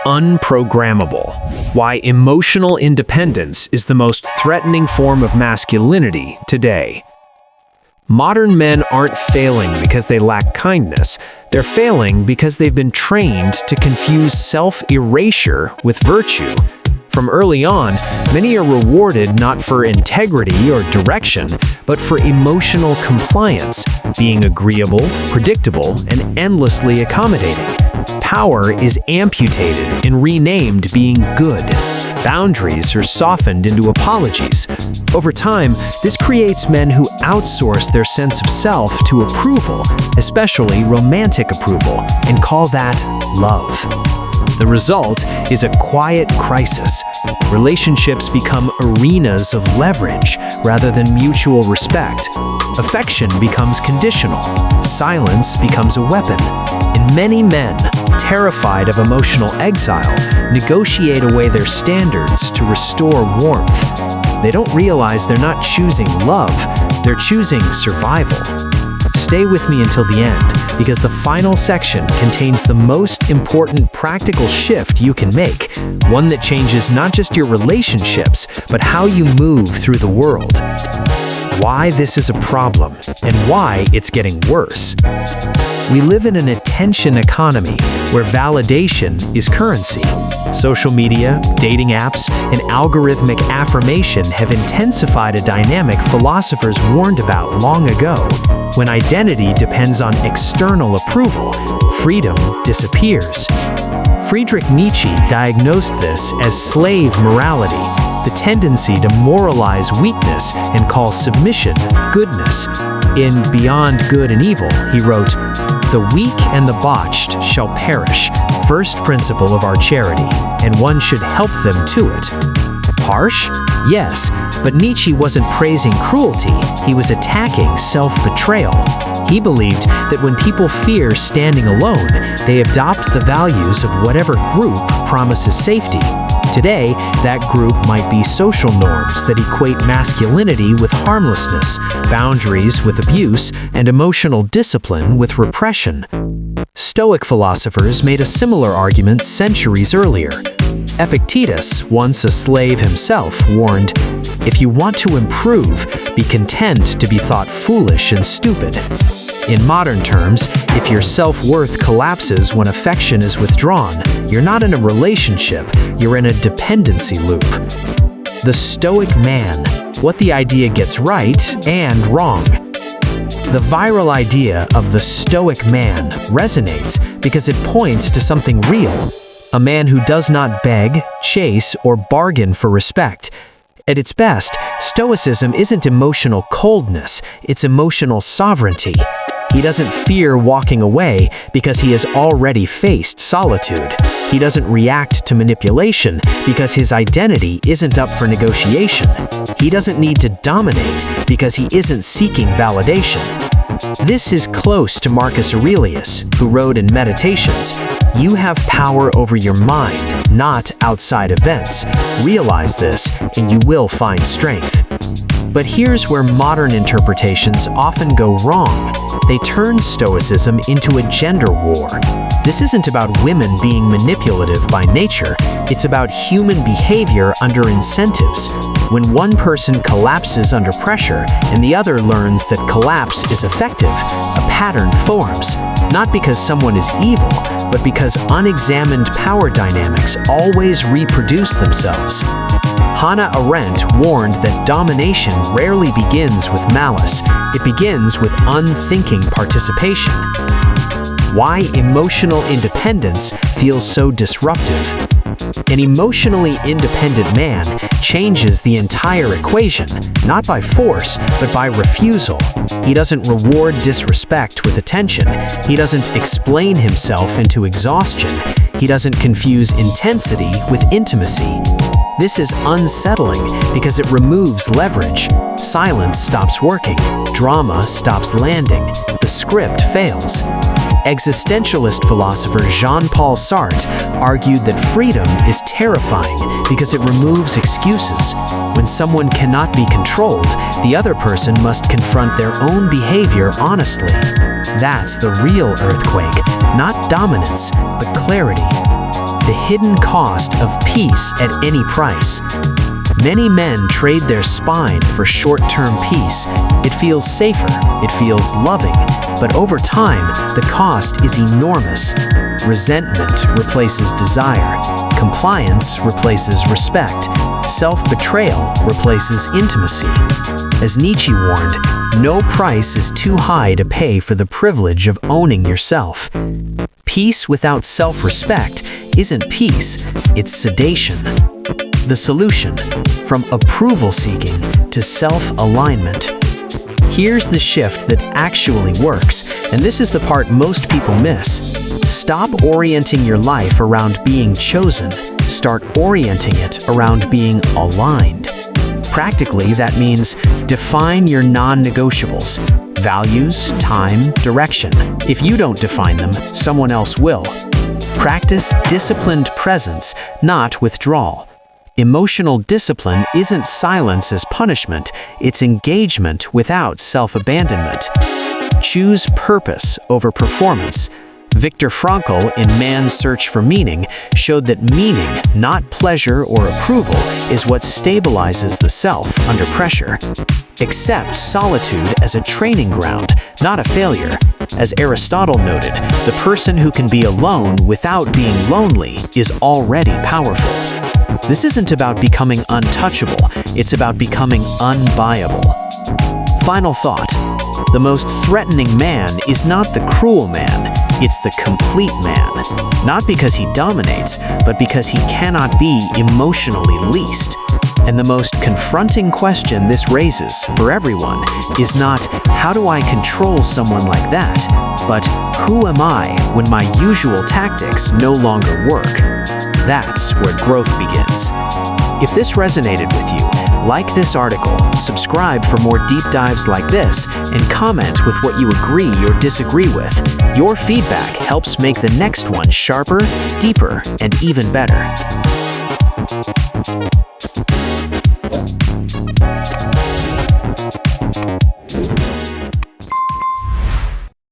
Unprogrammable. Why emotional independence is the most threatening form of masculinity today. Modern men aren't failing because they lack kindness. They're failing because they've been trained to confuse self-erasure with virtue. From early on, many are rewarded not for integrity or direction, but for emotional compliance, being agreeable, predictable, and endlessly accommodating. Power is amputated and renamed being good. Boundaries are softened into apologies. Over time, this creates men who outsource their sense of self to approval, especially romantic approval, and call that love. The result is a quiet crisis. Relationships become arenas of leverage rather than mutual respect. Affection becomes conditional. Silence becomes a weapon. And many men, terrified of emotional exile, negotiate away their standards to restore warmth. They don't realize they're not choosing love, they're choosing survival. Stay with me until the end, because the final section contains the most important practical shift you can make, one that changes not just your relationships, but how you move through the world. Why this is a problem, and why it's getting worse. We live in an attention economy where validation is currency. Social media, dating apps, and algorithmic affirmation have intensified a dynamic philosophers warned about long ago. When identity depends on external approval, freedom disappears. Friedrich Nietzsche diagnosed this as slave morality, the tendency to moralize weakness and call submission goodness. In Beyond Good and Evil, he wrote, "The weak and the botched shall perish, first principle of our charity, and one should help them to it." Harsh? Yes, but Nietzsche wasn't praising cruelty, he was attacking self-betrayal. He believed that when people fear standing alone, they adopt the values of whatever group promises safety. Today, that group might be social norms that equate masculinity with harmlessness, boundaries with abuse, and emotional discipline with repression. Stoic philosophers made a similar argument centuries earlier. Epictetus, once a slave himself, warned, "If you want to improve, be content to be thought foolish and stupid." In modern terms, if your self-worth collapses when affection is withdrawn, you're not in a relationship, you're in a dependency loop. The Stoic man, what the idea gets right and wrong. The viral idea of the Stoic man resonates because it points to something real. A man who does not beg, chase, or bargain for respect. At its best, Stoicism isn't emotional coldness, it's emotional sovereignty. He doesn't fear walking away because he has already faced solitude. He doesn't react to manipulation because his identity isn't up for negotiation. He doesn't need to dominate because he isn't seeking validation. This is close to Marcus Aurelius, who wrote in Meditations, "You have power over your mind, not outside events. Realize this, and you will find strength." But here's where modern interpretations often go wrong. They turn Stoicism into a gender war. This isn't about women being manipulative by nature, it's about human behavior under incentives. When one person collapses under pressure and the other learns that collapse is effective, a pattern forms. Not because someone is evil, but because unexamined power dynamics always reproduce themselves. Hannah Arendt warned that domination rarely begins with malice, it begins with unthinking participation. Why emotional independence feels so disruptive. An emotionally independent man changes the entire equation, not by force, but by refusal. He doesn't reward disrespect with attention. He doesn't explain himself into exhaustion. He doesn't confuse intensity with intimacy. This is unsettling because it removes leverage. Silence stops working. Drama stops landing. The script fails. Existentialist philosopher Jean-Paul Sartre argued that freedom is terrifying because it removes excuses. When someone cannot be controlled, the other person must confront their own behavior honestly. That's the real earthquake, not dominance, but clarity. the hidden cost of peace at any price. Many men trade their spine for short-term peace. It feels safer, it feels loving, but over time, the cost is enormous. Resentment replaces desire. Compliance replaces respect. Self-betrayal replaces intimacy. As Nietzsche warned, no price is too high to pay for the privilege of owning yourself. Peace without self-respect isn't peace, it's sedation. The solution, from approval-seeking to self-alignment. Here's the shift that actually works, and this is the part most people miss. Stop orienting your life around being chosen. Start orienting it around being aligned. Practically, that means define your non-negotiables. Values, time, direction. If you don't define them, someone else will. Practice disciplined presence, not withdrawal. Emotional discipline isn't silence as punishment, it's engagement without self-abandonment. Choose purpose over performance. Viktor Frankl, in Man's Search for Meaning, showed that meaning, not pleasure or approval, is what stabilizes the self under pressure. Accept solitude as a training ground, not a failure. As Aristotle noted, the person who can be alone without being lonely is already powerful. This isn't about becoming untouchable, it's about becoming unbuyable. Final thought. The most threatening man is not the cruel man, it's the complete man. Not because he dominates, but because he cannot be emotionally least. And the most confronting question this raises for everyone is not, how do I control someone like that, but who am I when my usual tactics no longer work? That's where growth begins. If this resonated with you, like this article, subscribe for more deep dives like this, and comment with what you agree or disagree with. Your feedback helps make the next one sharper, deeper, and even better.